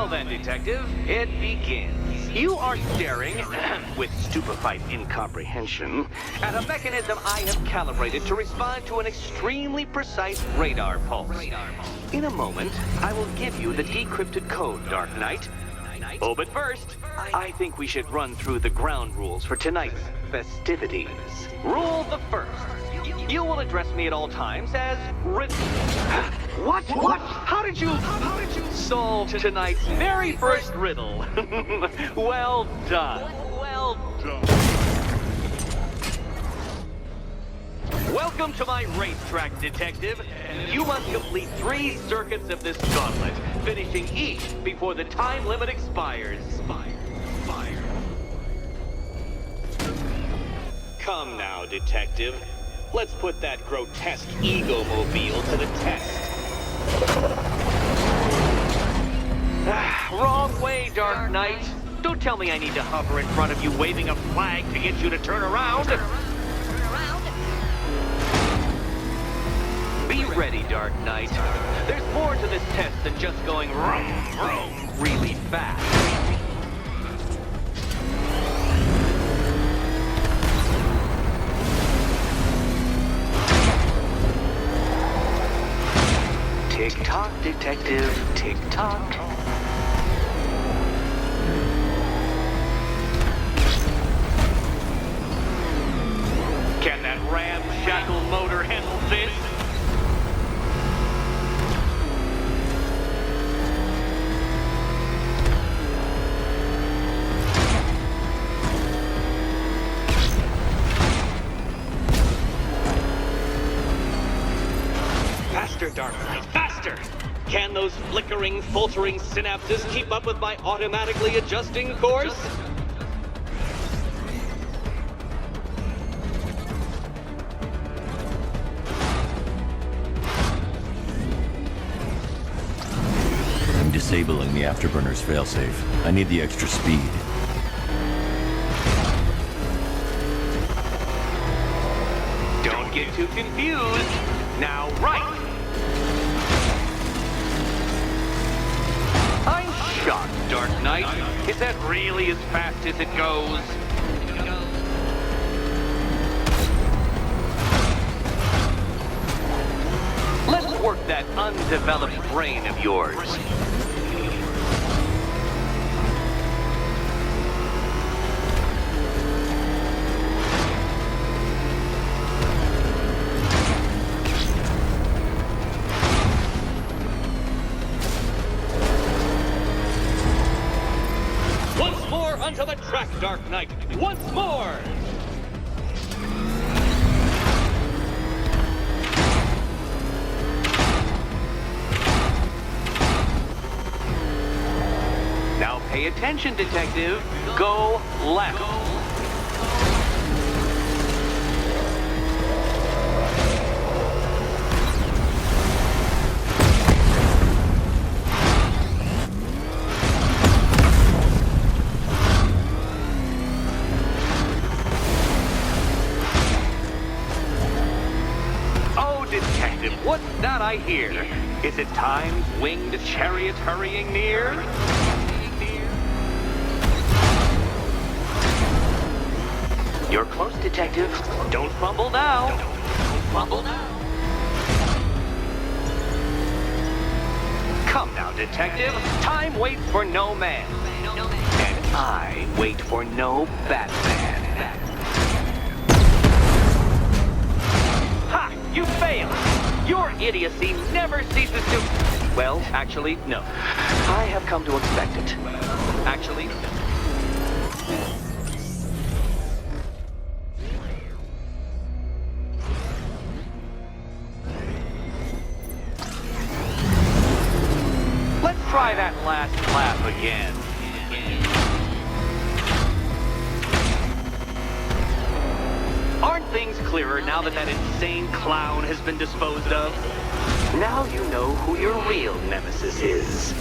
then, Detective, it begins. You are staring, with stupefied incomprehension, at a mechanism I have calibrated to respond to an extremely precise radar pulse. In a moment, I will give you the decrypted code, Dark Knight. Oh, but first, I think we should run through the ground rules for tonight's festivities. Rule the first. You will address me at all times as Riddlers. What? How did you solve tonight's very first riddle? Well done. Welcome to my racetrack, Detective. You must complete 3 circuits of this gauntlet, finishing each before the time limit expires. Fire. Come now, Detective. Let's put that grotesque ego-mobile to the test. Wrong way, Dark Knight. Don't tell me I need to hover in front of you waving a flag to get you to turn around. Be ready, Dark Knight. There's more to this test than just going vroom, really fast. Tick-tock, Detective, tick-tock. Can that ramshackle motor handle this? Faster, Dark Knight, faster! Can those flickering, faltering synapses keep up with my automatically adjusting course? I'm disabling the afterburner's failsafe. I need the extra speed. Don't get too confused. Now, right! I'm shocked, Dark Knight. Is that really as fast as it goes? Let's work that undeveloped brain of yours. Onto the track, Dark Knight! Once more! Now pay attention, Detective. Go left. What's that I hear? Is it time's winged chariot hurrying near? You're close, Detective. Don't fumble now. Come now, Detective. Time waits for no man. And I wait for no Batman. Ha! You failed! Your idiocy never ceases to... Well, actually, no. I have come to expect it. Actually... Let's try that last laugh again. Aren't things clearer now that insane clown has been disposed of? Now you know who your real nemesis is.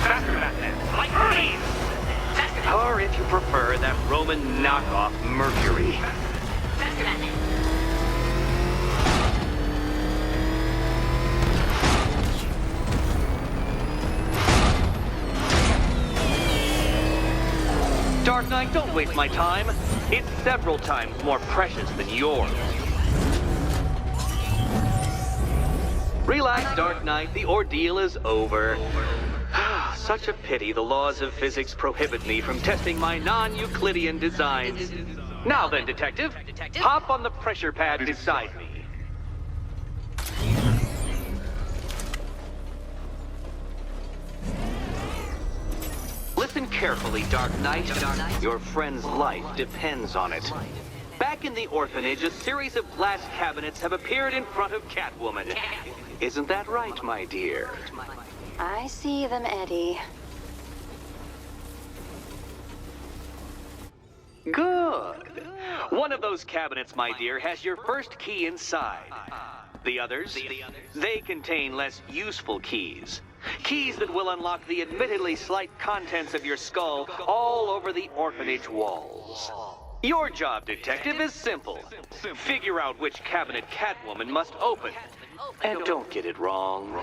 Faster, Batman! Like freeze! Or if Catwoman knockoff Mercury. Dark Knight, don't waste my time. It's several times more precious than yours. Relax, Dark Knight. The ordeal is over. Such a pity the laws of physics prohibit me from testing my non-Euclidean designs. Now then, Detective, hop on the pressure pad beside me. Listen carefully, Dark Knight. Your friend's life depends on it. Back in the orphanage, a series of glass cabinets have appeared in front of Catwoman. Isn't that right, my dear? I see them, Eddie. Good. One of those cabinets, my dear, has your first key inside. The others, they contain less useful keys. Keys that will unlock the admittedly slight contents of your skull all over the orphanage walls. Your job, Detective, is simple. Figure out which cabinet Catwoman must open. And don't get it wrong.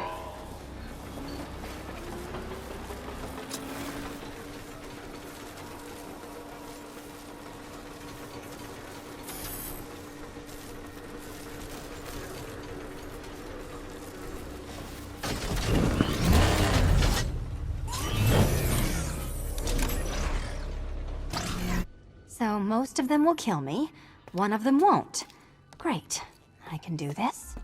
So most of them will kill me, one of them won't. Great, I can do this.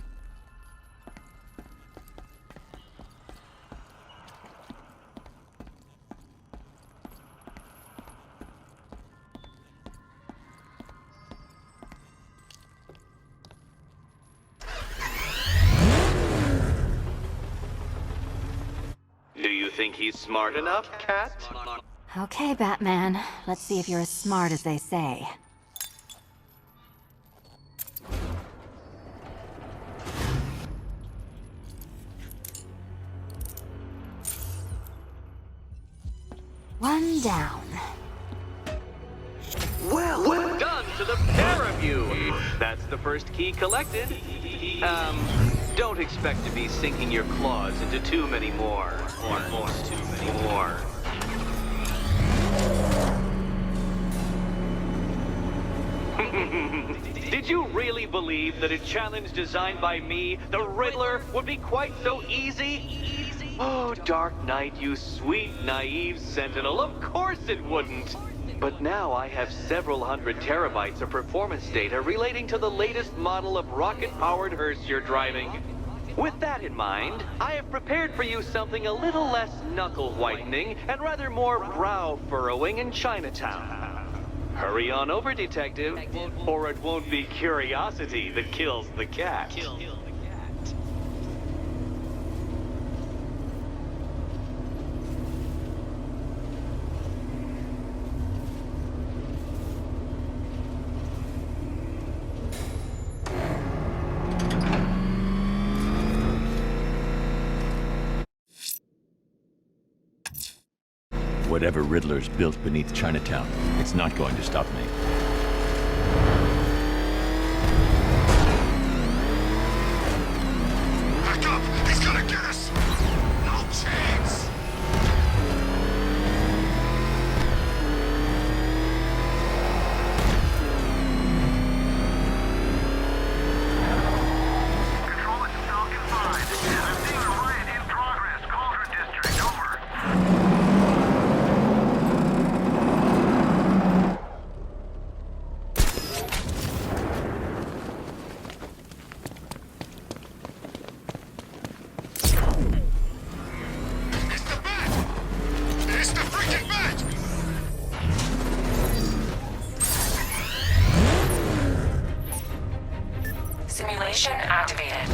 Do you think he's smart enough, Cat? Okay, Batman. Let's see if you're as smart as they say. One down. Well done to the pair of you. That's the first key collected. Don't expect to be sinking your claws into too many more. Too many more. Did you really believe that a challenge designed by me, the Riddler, would be quite so easy? Oh, Dark Knight, you sweet, naive sentinel, of course it wouldn't. But now I have several hundred terabytes of performance data relating to the latest model of rocket-powered hearse you're driving. With that in mind, I have prepared for you something a little less knuckle-whitening and rather more brow-furrowing in Chinatown. Hurry on over, Detective, or it won't be curiosity that kills the cat. Whatever Riddler's built beneath Chinatown, it's not going to stop me. Back up! He's gonna get us! No chance! Control, it's Falcon 5. I'm seeing a riot in progress. Cauldron District, over. It's the bat! It's the freaking bat! Simulation activated.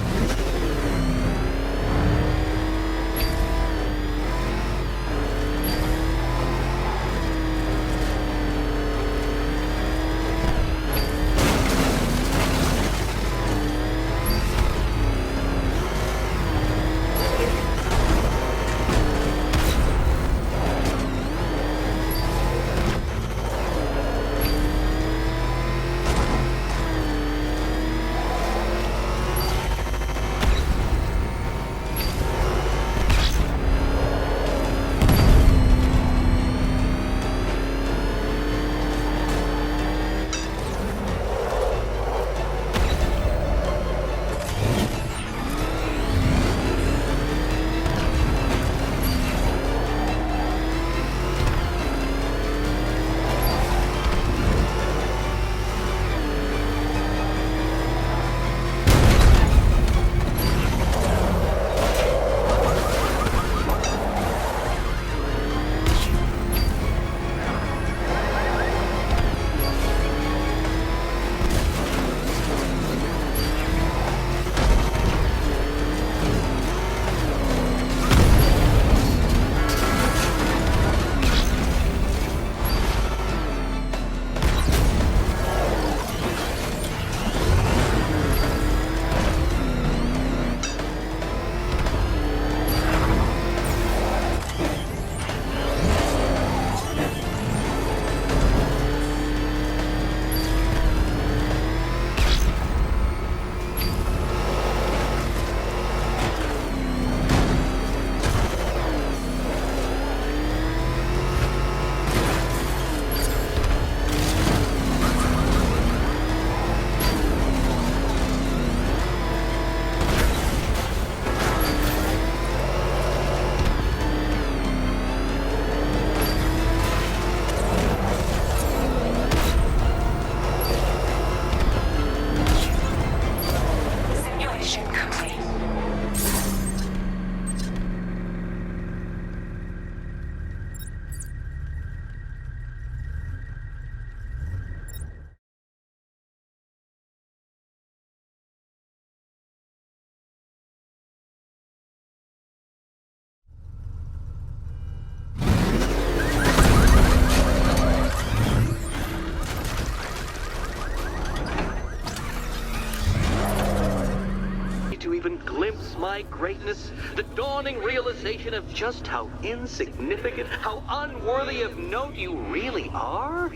witness my greatness? The dawning realization of just how insignificant, how unworthy of note you really are?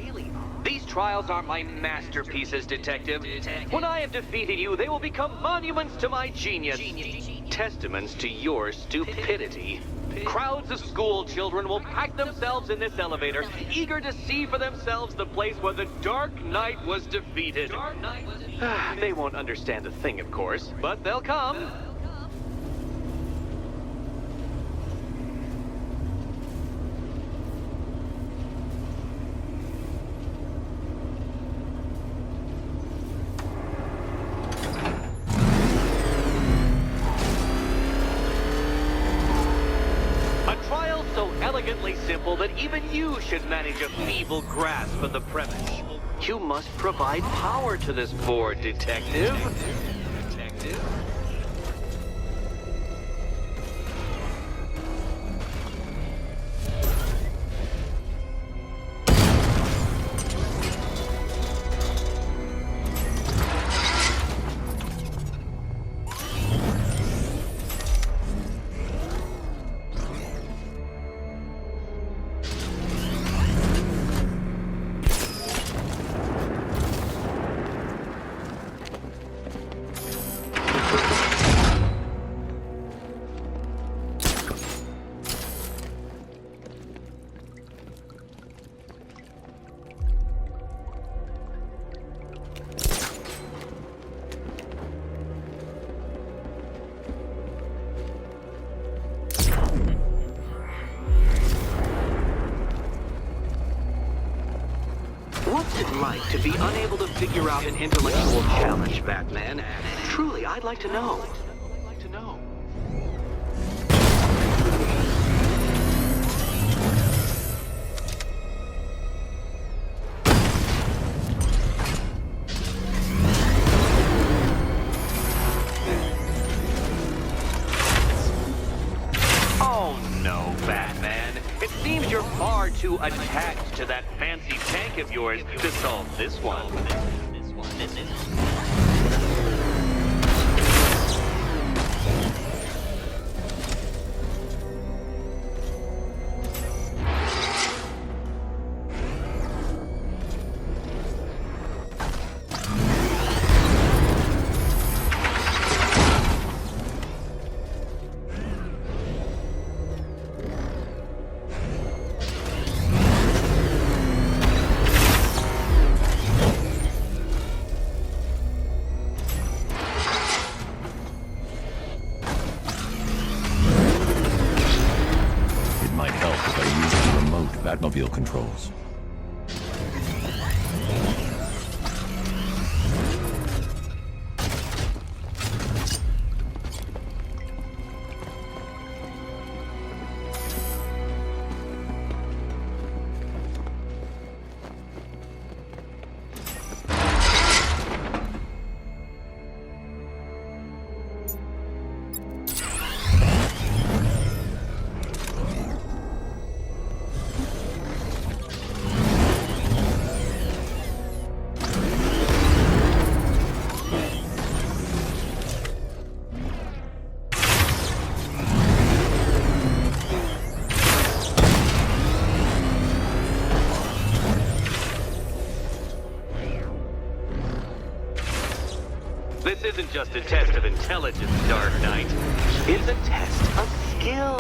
These trials are my masterpieces, Detective. When I have defeated you, they will become monuments to my genius. Testaments to your stupidity. Crowds of school children will pack themselves in this elevator, eager to see for themselves the place where the Dark Knight was defeated. They won't understand a thing, of course, but they'll come. Elegantly simple that even you should manage a feeble grasp of the premise. You must provide power to this board, Detective. What's it like to be unable to figure out an intellectual challenge, Batman? Truly, I'd like to know. Oh no, Batman. It seems you're far too attached to that fancy tank of yours to solve this one. Batmobile controls. This isn't just a test of intelligence, Dark Knight. It's a test of skill.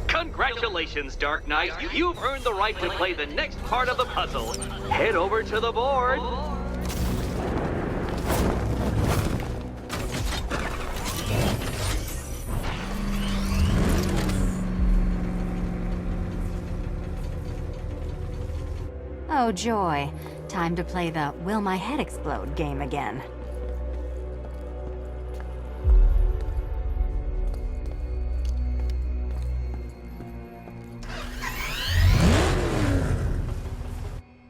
Congratulations, Dark Knight. You've earned the right to play the next part of the puzzle. Head over to the board. Oh, joy. Time to play the will my head explode game again.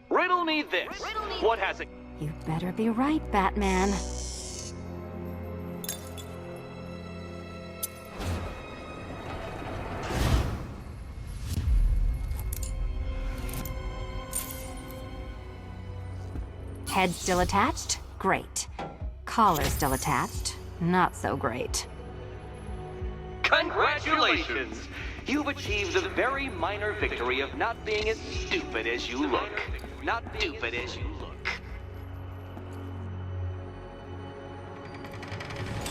Riddle me this. What has it? You better be right, Batman. Head still attached? Great. Collar still attached? Not so great. Congratulations! You've achieved the very minor victory of not being as stupid as you look. Not stupid as you look.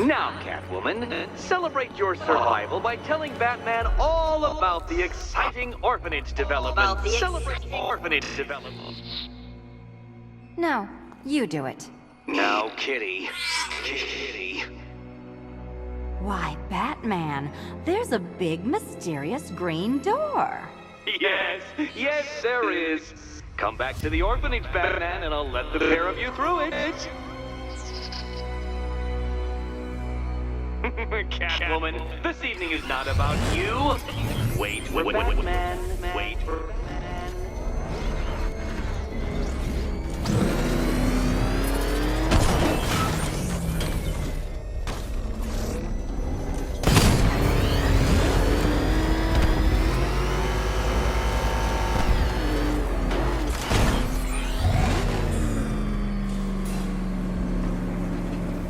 Now, Catwoman, celebrate your survival by telling Batman all about the exciting orphanage development. Celebrate orphanage development. No, you do it. Now, Kitty. Kitty. Why, Batman, there's a big mysterious green door. Yes, yes, there is. Come back to the orphanage, Batman, and I'll let the pair of you through it. Catwoman, this evening is not about you. Wait for Batman. Wait for Batman.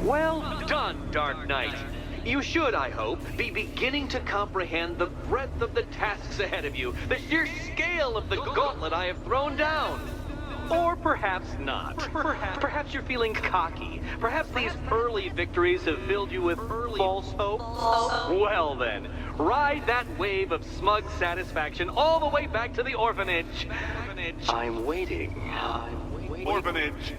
Well done, Dark Knight. You should, I hope, be beginning to comprehend the breadth of the tasks ahead of you, the sheer scale of the gauntlet I have thrown down. Or perhaps not. Perhaps you're feeling cocky. Perhaps these early victories have filled you with false hope. Well then, ride that wave of smug satisfaction all the way back to the orphanage. I'm waiting. Orphanage.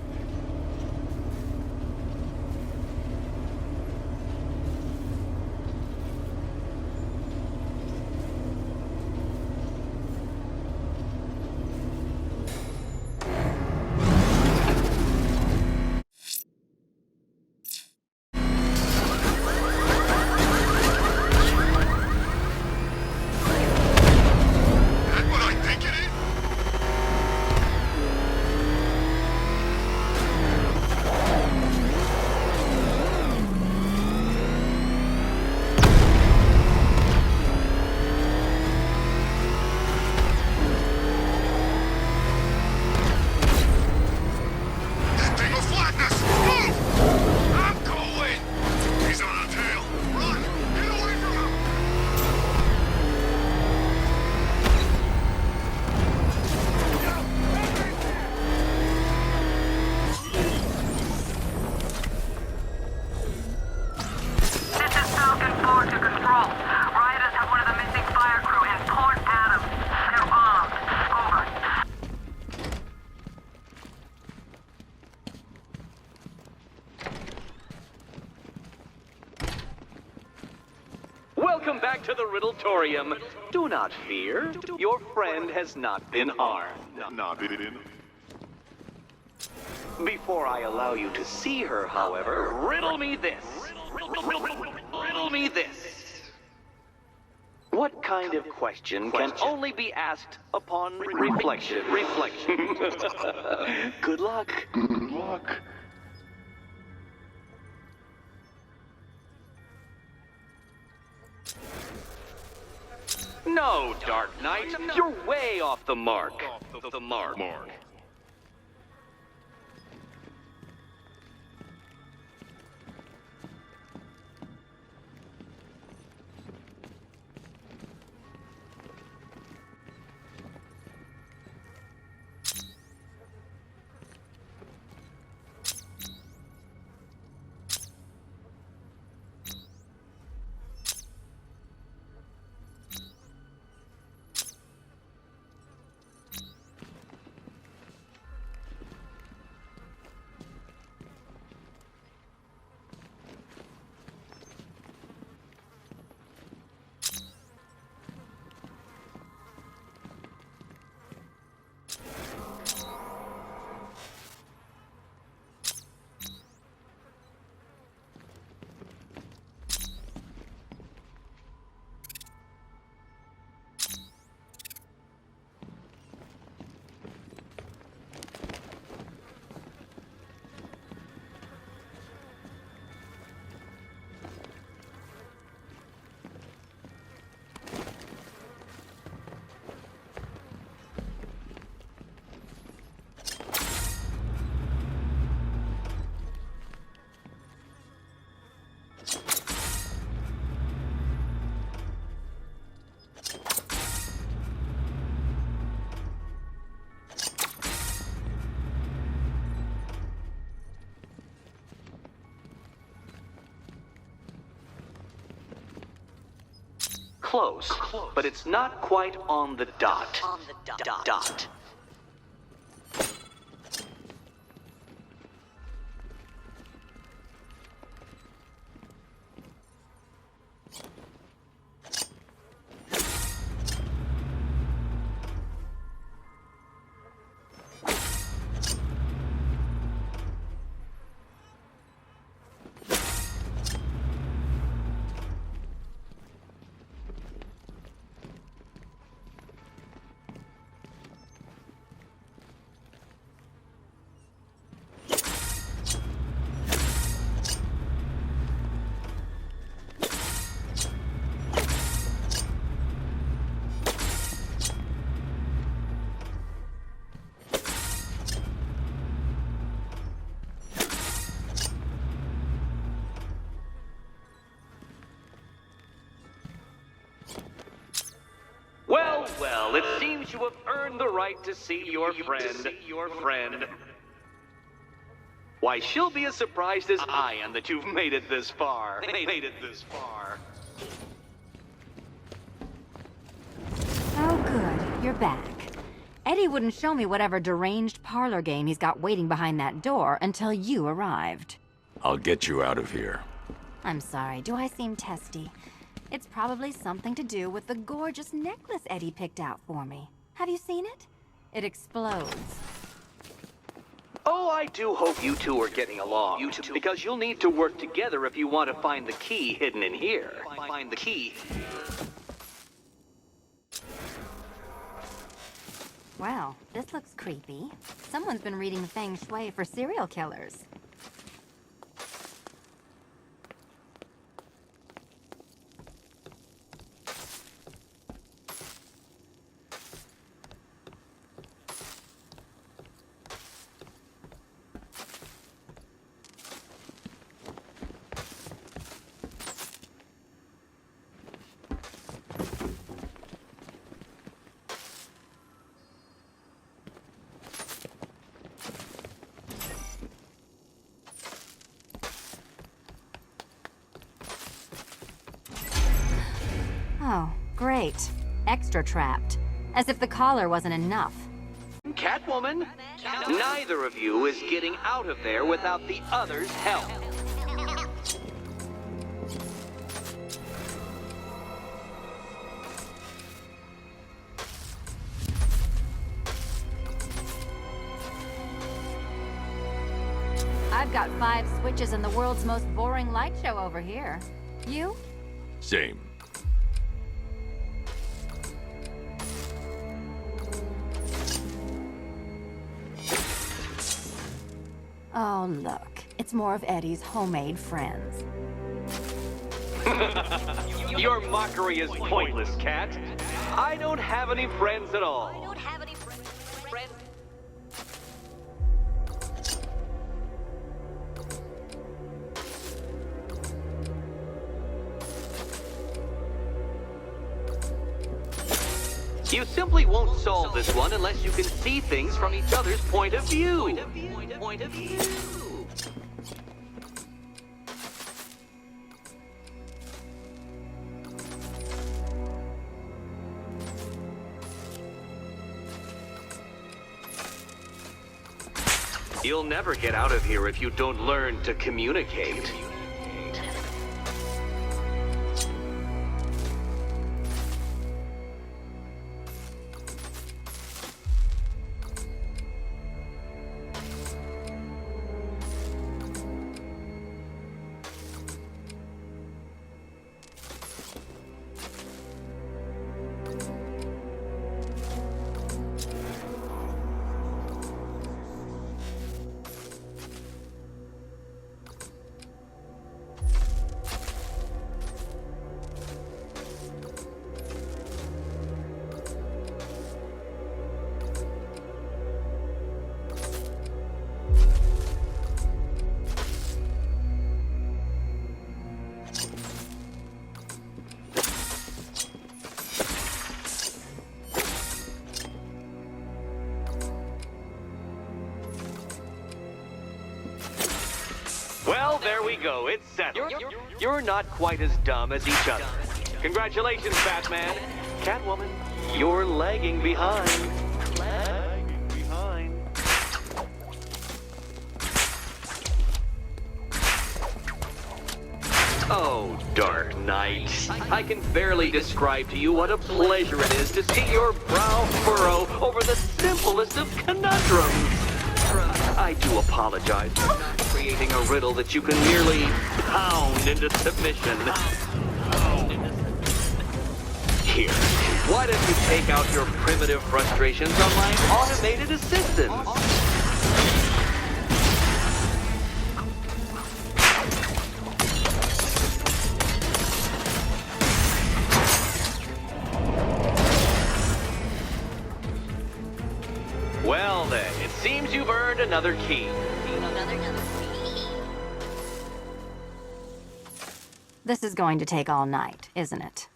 Welcome back to the Riddletorium. Do not fear. Your friend has not been harmed. Before I allow you to see her, however, riddle me this. Riddle me this. What kind of question can only be asked upon reflection? Good luck. Good luck. No, Dark Knight, you're way off the mark. close, but it's not quite on the dot. Dot. Well, it seems you have earned the right to see your friend. Why, she'll be as surprised as I am that you've made it this far. Oh, good. You're back. Eddie wouldn't show me whatever deranged parlor game he's got waiting behind that door until you arrived. I'll get you out of here. I'm sorry, do I seem testy? It's probably something to do with the gorgeous necklace Eddie picked out for me. Have you seen it? It explodes. Oh, I do hope you two are getting along. Because you'll need to work together if you want to find the key hidden in here. Find the key. Well, this looks creepy. Someone's been reading feng shui for serial killers. Oh, great. Extra trapped. As if the collar wasn't enough. Catwoman, neither of you is getting out of there without the other's help. I've got 5 switches in the world's most boring light show over here. You? Same. Oh, look. It's more of Eddie's homemade friends. Your mockery is pointless, Cat. I don't have any friends at all. You simply won't solve this one unless you can see things from each other's point of view. You'll never get out of here if you don't learn to communicate. Well, there we go. It's settled. You're not quite as dumb as each other. Congratulations, Batman. Catwoman, you're lagging behind. Lagging behind. Oh, Dark Knight. I can barely describe to you what a pleasure it is to see your brow furrow over the simplest of conundrums. I do apologize for not creating a riddle that you can merely pound into submission. Here, why don't you take out your primitive frustrations on my automated assistant? Well then, it seems you've earned another key. This is going to take all night, isn't it?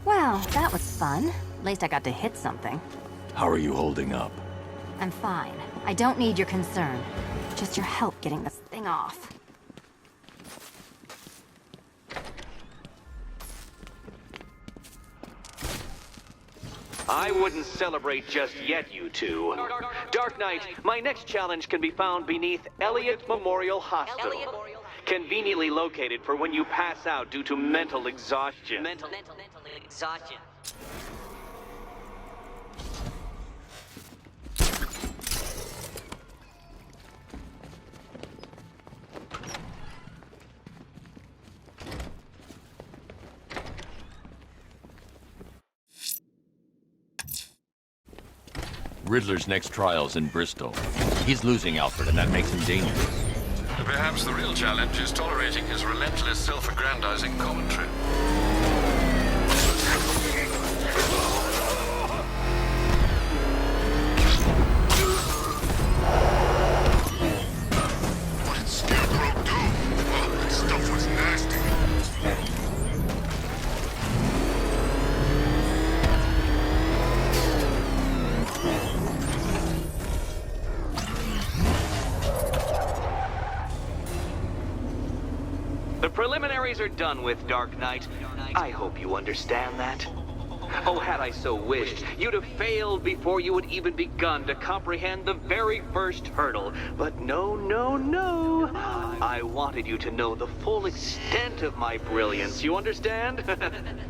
Well, that was fun. At least I got to hit something. How are you holding up? I'm fine. I don't need your concern. Just your help getting this thing off. I wouldn't celebrate just yet, you two. Dark Knight, my next challenge can be found beneath Elliott Memorial Hospital. Conveniently located for when you pass out due to mental exhaustion. Mental exhaustion. Riddler's next trial's in Bristol. He's losing Alfred, and that makes him dangerous. Perhaps the real challenge is tolerating his relentless self-aggrandizing commentary. What did Scarecrow do? Oh, that stuff was nasty. The preliminaries are done with, Dark Knight. I hope you understand that. Oh, had I so wished, you'd have failed before you had even begun to comprehend the very first hurdle. But no, no, no. I wanted you to know the full extent of my brilliance, you understand?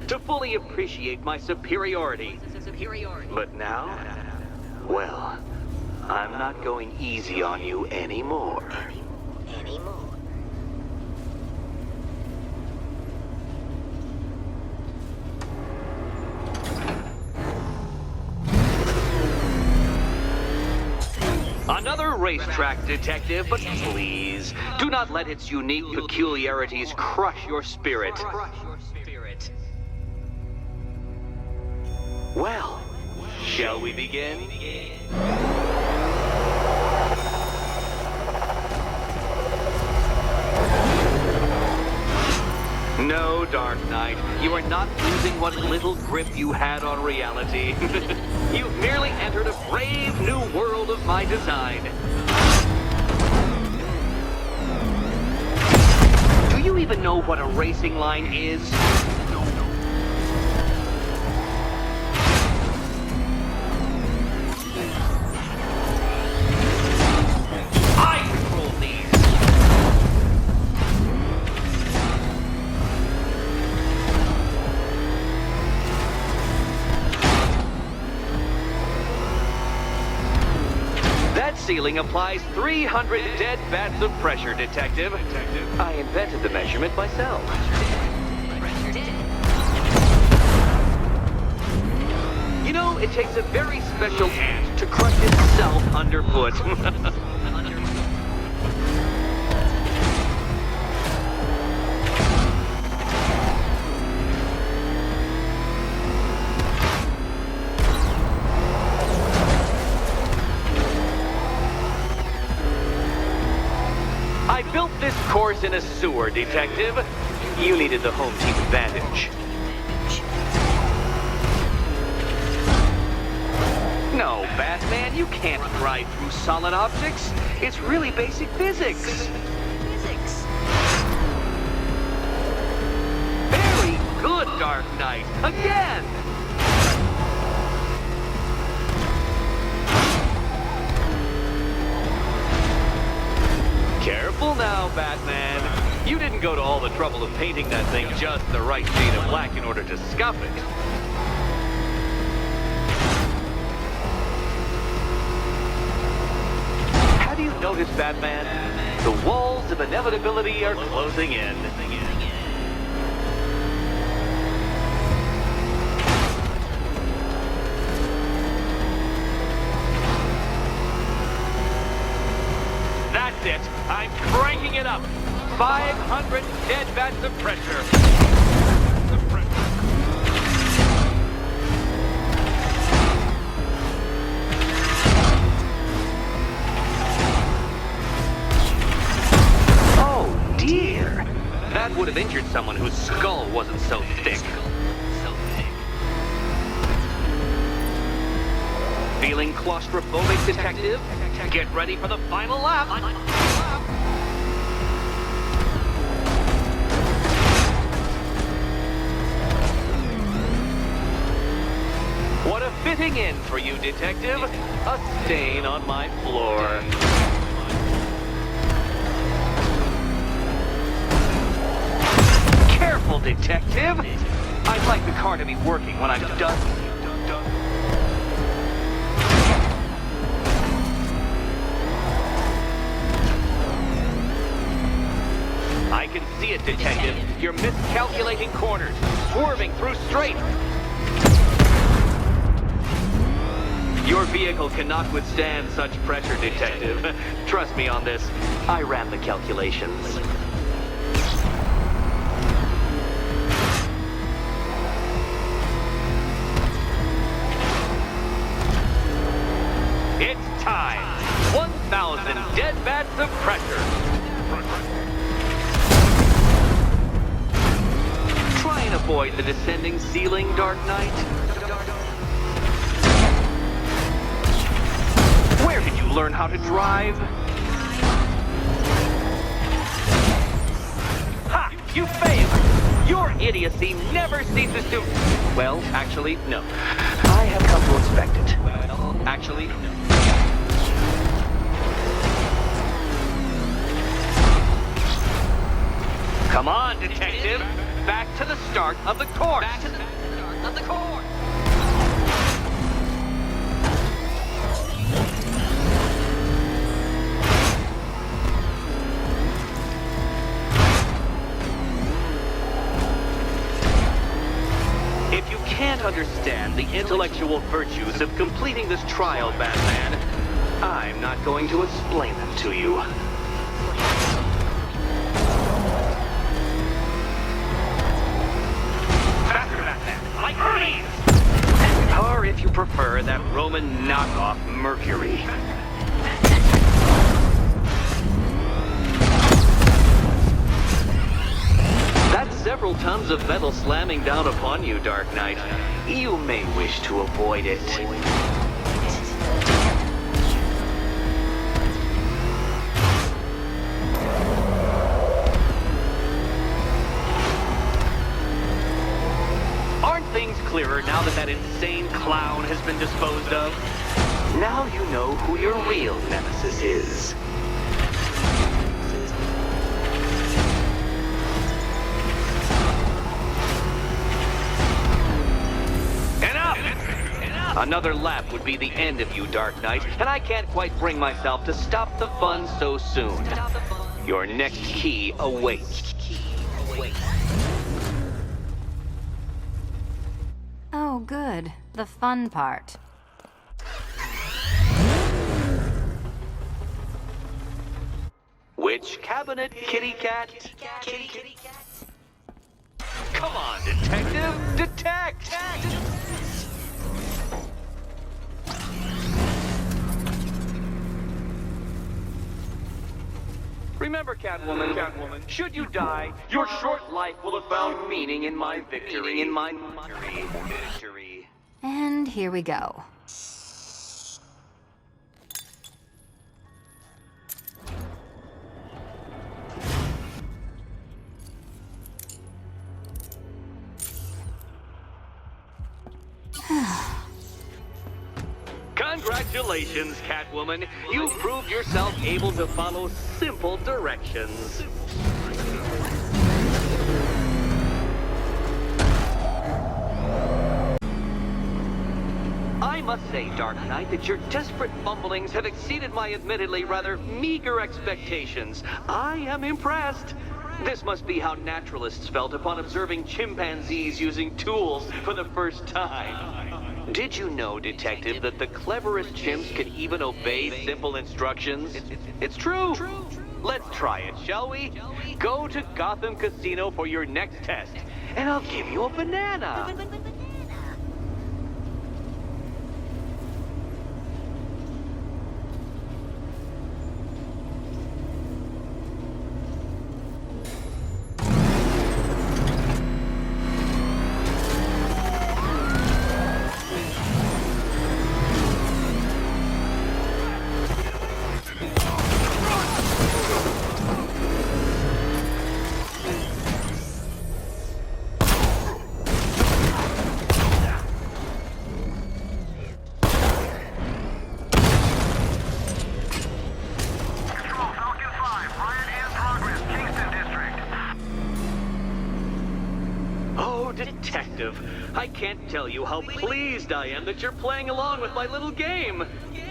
To fully appreciate my superiority. But now, well, I'm not going easy on you anymore. Another racetrack detective, but please, do not let its unique peculiarities crush your spirit. Well, shall we begin? No, Dark Knight, you are not losing what little grip you had on reality. You've merely entered a brave new world of my design. Do you even know what a racing line is? I control these. That ceiling applies 300 dead bats of pressure, Detective. I invented the measurement myself. You know, it takes a very special ant to crush itself underfoot. built this course in a sewer, Detective. You needed the home team advantage. No, Batman, you can't drive through solid objects. It's really basic physics. Very good, Dark Knight. Again! Careful now, Batman. You didn't go to all the trouble of painting that thing just the right shade of black in order to scuff it. Have you noticed, Batman? The walls of inevitability are closing in. That's it. I'm cranking it up. 500 dead vats of pressure. Oh, dear. That would have injured someone whose skull wasn't so thick. Feeling claustrophobic, Detective? Get ready for the final lap. What a fitting end for you, Detective. A stain on my floor. Careful, Detective. I'd like the car to be working when I'm done. I can see it, Detective. You're miscalculating corners, swerving through straight. Your vehicle cannot withstand such pressure, Detective. Trust me on this. I ran the calculations. It's time. 1,000 dead vats of pressure. Try and avoid the descending ceiling, Dark Knight. Where did you learn how to drive? Ha! You failed! Your idiocy never ceases to... Well, actually, no. I have come to expect it. Actually, no. Come on, Detective! Back to the start of the course! Back to the start of the course! If you can't understand the intellectual virtues of completing this trial, Batman, I'm not going to explain them to you. Or if you prefer, that Roman knockoff Mercury. That's several tons of metal slamming down upon you, Dark Knight. You may wish to avoid it. Things clearer now that insane clown has been disposed of. Now you know who your real nemesis is. Enough! Another lap would be the end of you, Dark Knight, and I can't quite bring myself to stop the fun so soon. Your next key awaits. Oh, good. The fun part. Which cabinet, kitty cat? Come on, detective! Detect! Remember, Catwoman, should you die, your short life will have found meaning in my victory. Victory. And here we go. Congratulations, Catwoman. You proved yourself able to follow simple directions. I must say, Dark Knight, that your desperate fumblings have exceeded my admittedly rather meager expectations. I am impressed. This must be how naturalists felt upon observing chimpanzees using tools for the first time. Did you know, Detective, that the cleverest chimps can even obey simple instructions? It's true. Let's try it, shall we? Go to Gotham Casino for your next test, and I'll give you a banana. Detective, I can't tell you how pleased I am that you're playing along with my little game.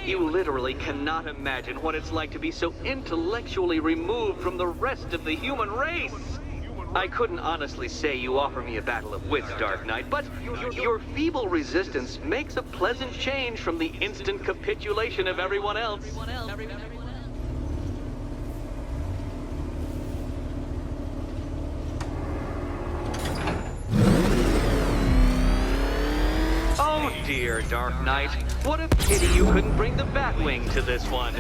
You literally cannot imagine what it's like to be so intellectually removed from the rest of the human race. I couldn't honestly say you offer me a battle of wits, Dark Knight, but your feeble resistance makes a pleasant change from the instant capitulation of everyone else. Oh dear, Dark Knight. What a pity you couldn't bring the Batwing to this one.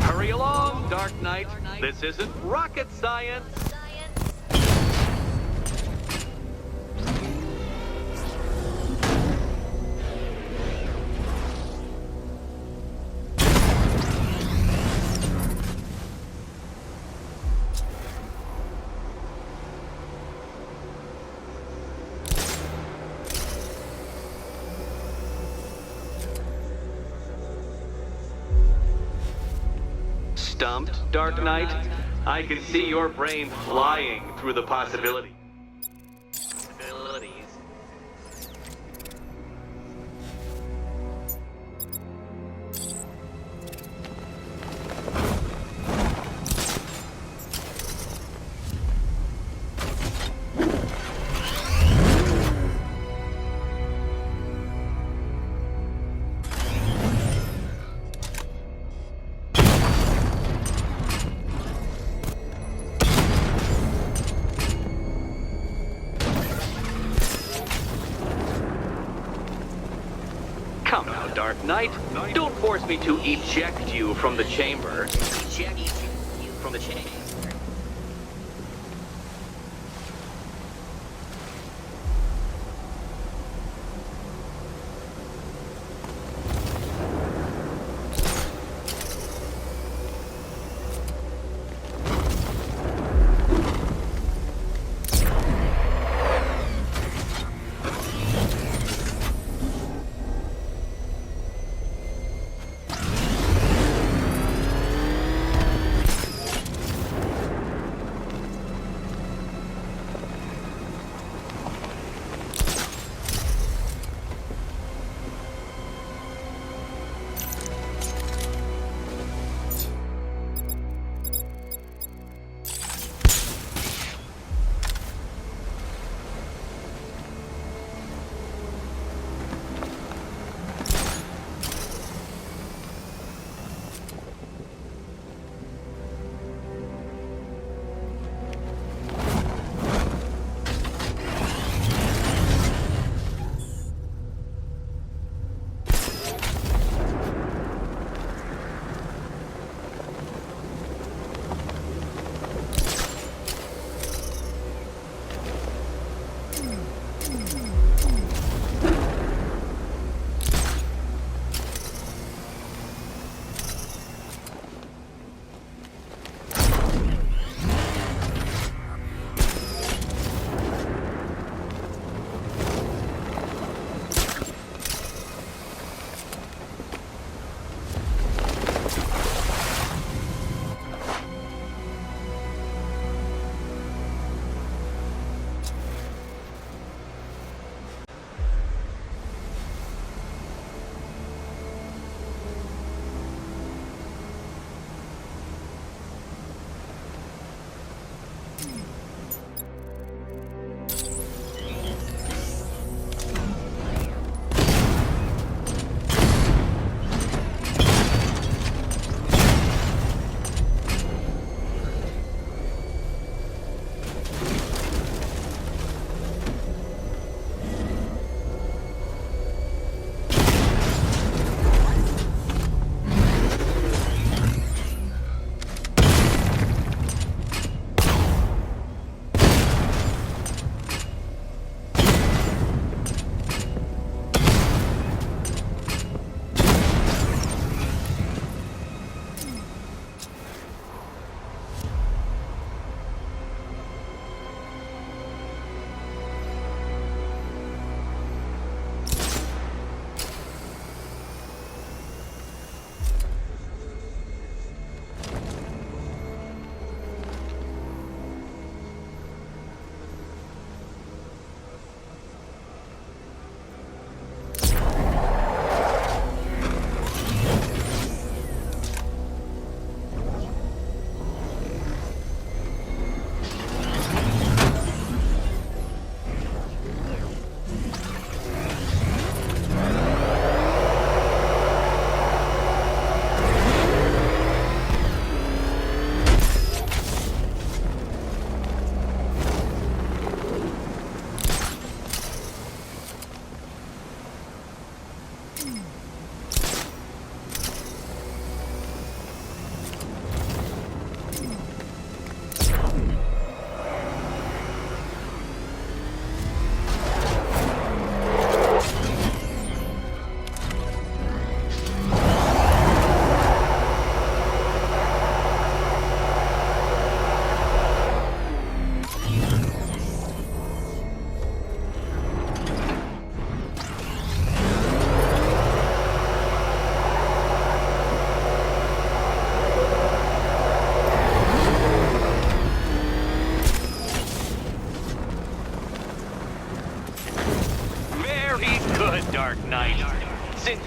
Hurry along, Dark Knight. This isn't rocket science. Stumped, Dark Knight? I can see your brain flying through the possibilities. Come now, Dark Knight. Don't force me to eject you from the chamber. Eject you from the chamber.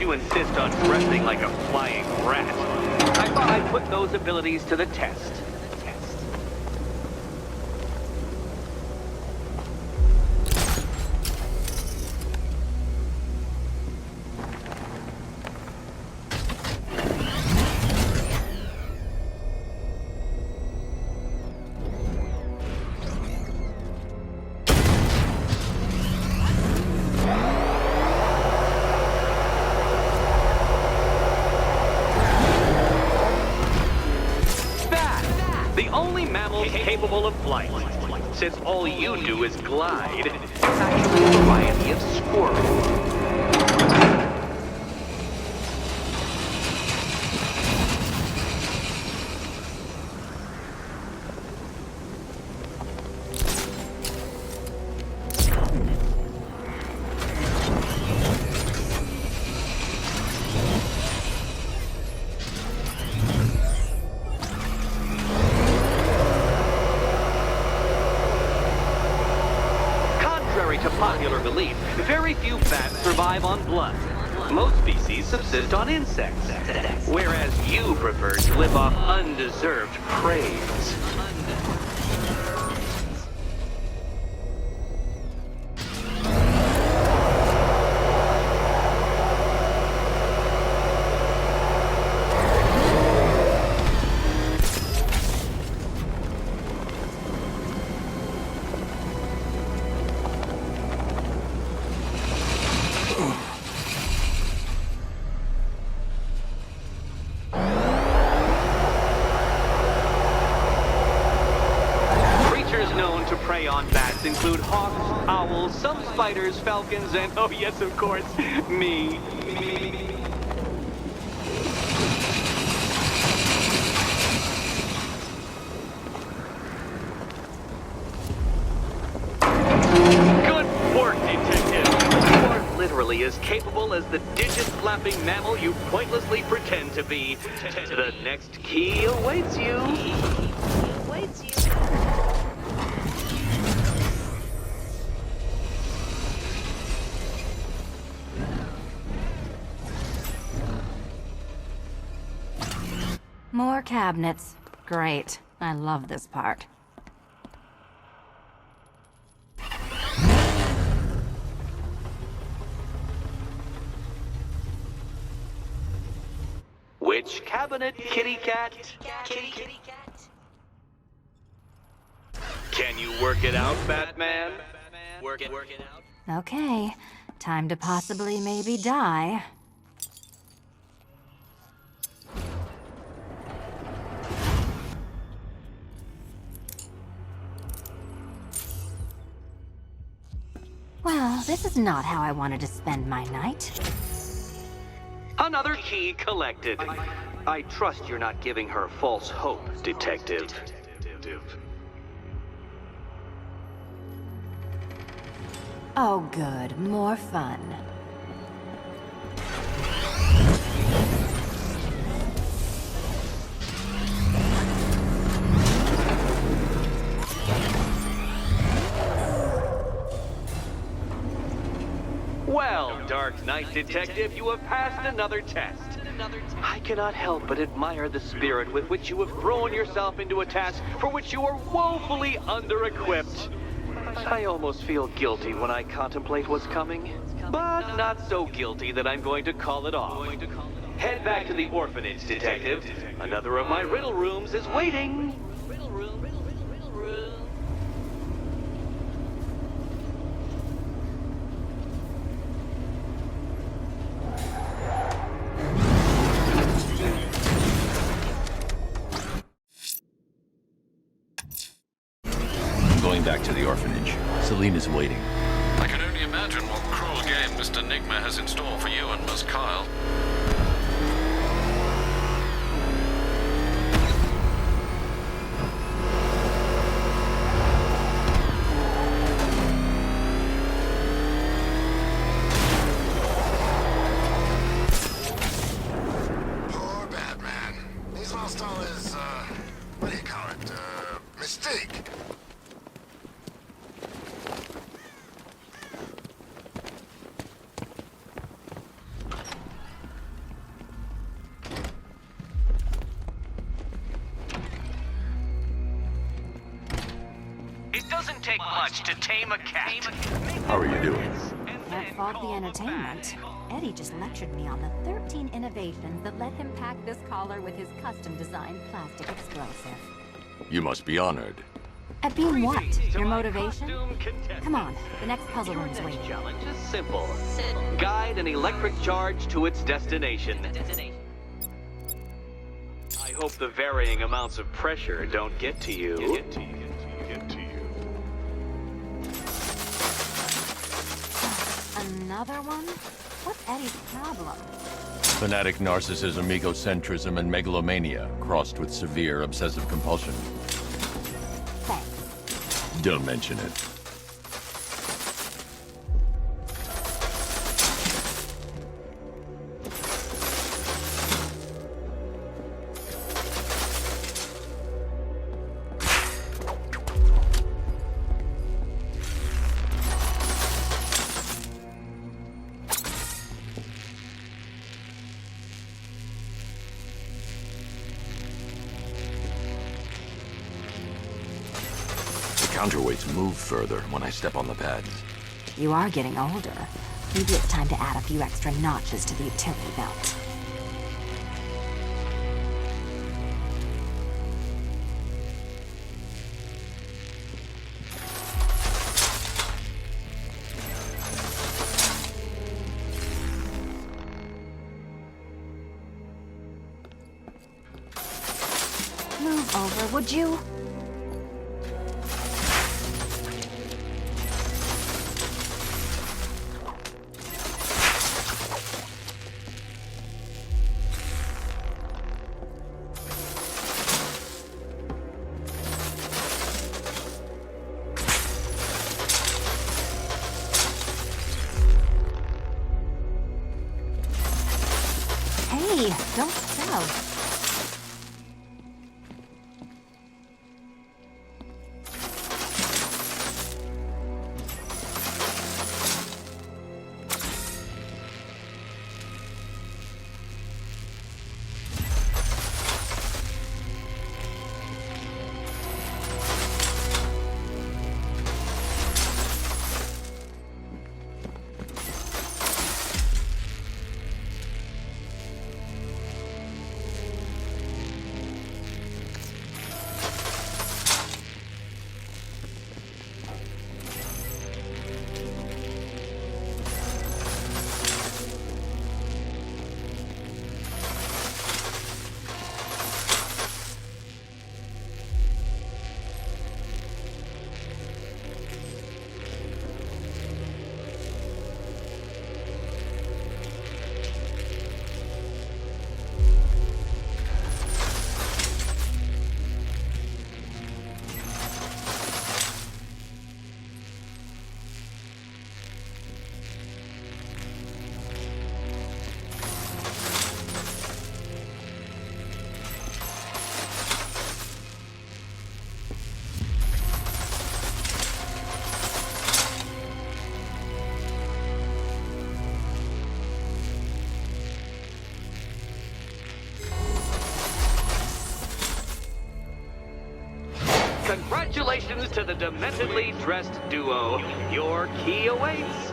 you insist on dressing like a flying rat, I thought I'd put those abilities to the test. The only mammal capable of flight. Since all you do is glide, it's actually a variety of squirrel. To popular belief, very few bats survive on blood. Most species subsist on insects, whereas you prefer to live off undeserved praise. Known to prey on bats include hawks, owls, some spiders, falcons, and, oh yes, of course, me. Good work, Detective. You are literally as capable as the digit-flapping mammal you pointlessly pretend to be. The next key awaits you. More cabinets. Great. I love this part. Which cabinet, kitty cat? Kitty cat. Can you work it out, Batman? Work it out. Okay. Time to possibly maybe die. Well, this is not how I wanted to spend my night. Another key collected. I trust you're not giving her false hope, Detective. Oh good, more fun. Well, Dark Knight Detective, you have passed another test. I cannot help but admire the spirit with which you have thrown yourself into a task for which you are woefully under-equipped. I almost feel guilty when I contemplate what's coming, but not so guilty that I'm going to call it off. Head back to the orphanage, Detective. Another of my riddle rooms is waiting. Riddle room. Going back to the orphanage. Celine is waiting. I can only imagine what cruel game Mr. Nigma has in store for you and Miss Kyle. Poor Batman. He's lost all his, what do you call it, mystique. take much to tame a cat. How are you doing? Can't fault the entertainment. Eddie just lectured me on the 13 innovations that let him pack this collar with his custom-designed plastic explosive. You must be honored. At being what? Your motivation? Come on, the next puzzle room's Next waiting. challenge is simple. Guide an electric charge to its destination. I hope the varying amounts of pressure don't get to you. Another one? What's Eddie's problem? Fanatic narcissism, egocentrism, and megalomania, crossed with severe obsessive compulsion. Thanks. Don't mention it. Counterweights move further when I step on the pads. You are getting older. Maybe it's time to add a few extra notches to the utility belt. Move over, would you? Hey, don't shove. Congratulations to the dementedly dressed duo. Your key awaits.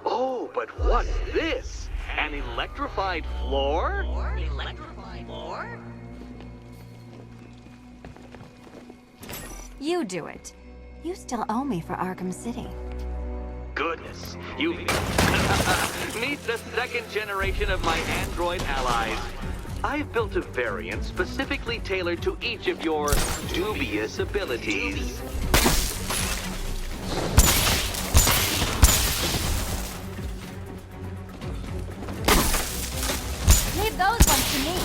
Oh, but what's this? An electrified floor? You do it. You still owe me for Arkham City. Goodness, you meet the second generation of my android allies. I've built a variant specifically tailored to each of your dubious abilities. Leave those ones to me.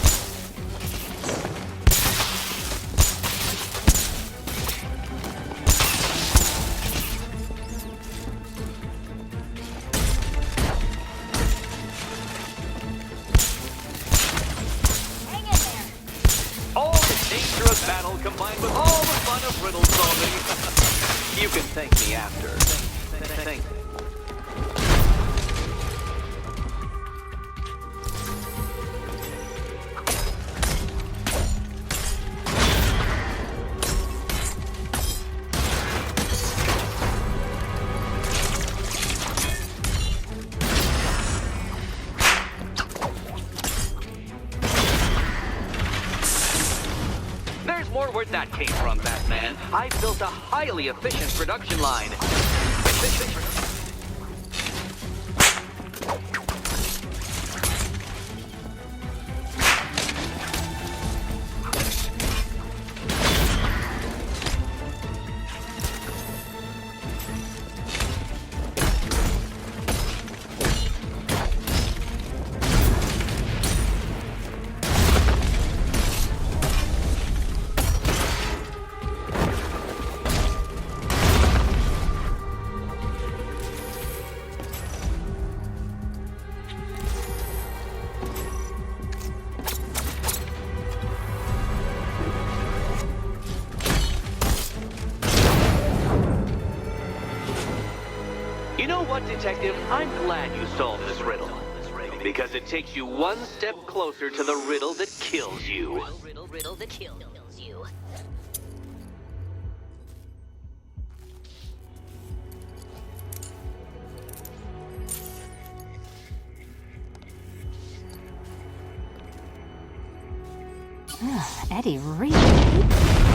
All the danger of battle combined with all the fun of riddle solving. You can thank me after. Thank me. There's more where that came from, Batman. I built a highly efficient production line. You know what, Detective? I'm glad you solved this riddle. Because it takes you one step closer to the riddle that kills you. Riddle that kills you. Eddie really